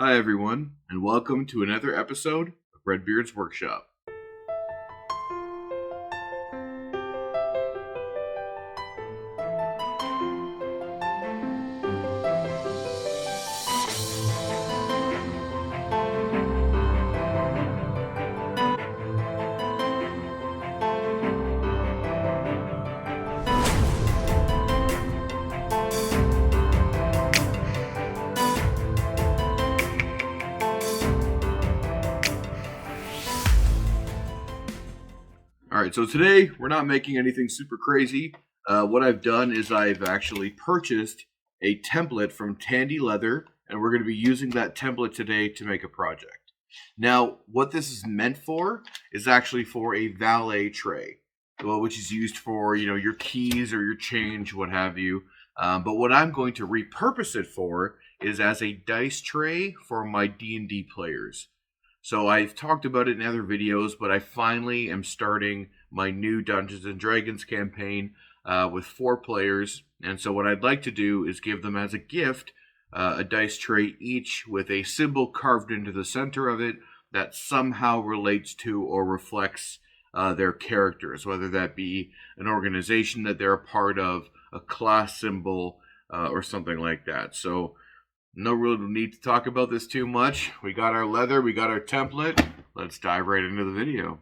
Hi everyone, and welcome to another episode of Redbeard's Workshop. Alright, so today we're not making anything super crazy. What I've done is I've actually purchased a template from Tandy Leather, and we're going to be using that template today to make a project. Now, what this is meant for is actually for a valet tray, which is used for, your keys or your change, what have you. But what I'm going to repurpose it for is as a dice tray for my D&D players. So I've talked about it in other videos, but I finally am starting my new Dungeons & Dragons campaign with 4 players. And so what I'd like to do is give them as a gift a dice tray each with a symbol carved into the center of it that somehow relates to or reflects their characters, whether that be an organization that they're a part of, a class symbol, or something like that. So no real need to talk about this too much. We got our leather, we got our template. Let's dive right into the video.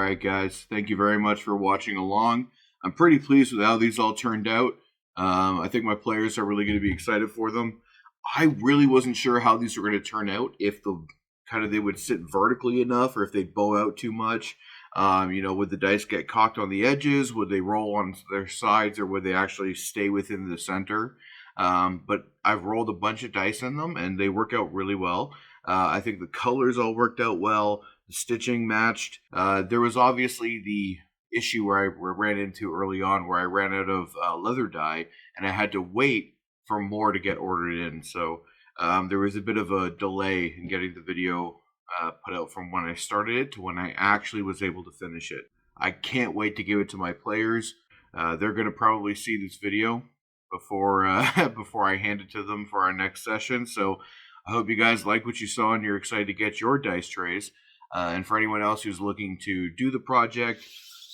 right, guys. Thank you very much for watching along. I'm pretty pleased with how these all turned out. I think my players are really going to be excited for them. I really wasn't sure how these were going to turn out, if they would sit vertically enough or if they'd bow out too much. Would the dice get cocked on the edges? Would they roll on their sides, or would they actually stay within the center? But I've rolled a bunch of dice in them, and they work out really well. I think the colors all worked out well. The stitching matched. There was obviously the issue where I ran into early on, where I ran out of leather dye, and I had to wait for more to get ordered in. So there was a bit of a delay in getting the video put out from when I started it to when I actually was able to finish it. I can't wait to give it to my players. They're going to probably see this video before before I hand it to them for our next session. So I hope you guys like what you saw and you're excited to get your dice trays. And for anyone else who's looking to do the project,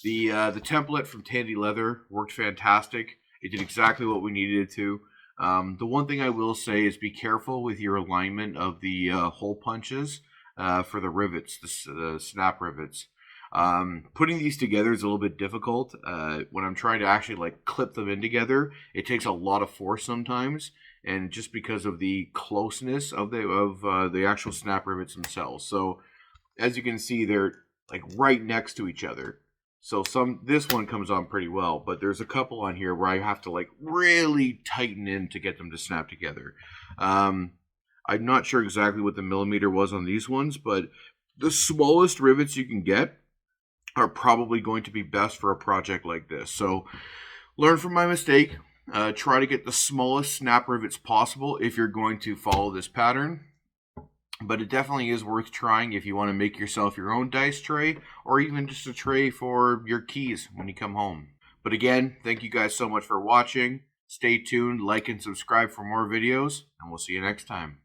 the template from Tandy Leather worked fantastic. It did exactly what we needed it to. The one thing I will say is be careful with your alignment of the hole punches for the rivets, the snap rivets. Putting these together is a little bit difficult. When I'm trying to actually like clip them in together, it takes a lot of force sometimes, and just because of the closeness of the actual snap rivets themselves. So as you can see, they're like right next to each other. So this one comes on pretty well, but there's a couple on here where I have to like really tighten in to get them to snap together. I'm not sure exactly what the millimeter was on these ones, but the smallest rivets you can get are probably going to be best for a project like this. So learn from my mistake. Try to get the smallest snap rivets possible if you're going to follow this pattern. But it definitely is worth trying if you want to make yourself your own dice tray, or even just a tray for your keys when you come home. But again, thank you guys so much for watching. Stay tuned, like and subscribe for more videos, and we'll see you next time.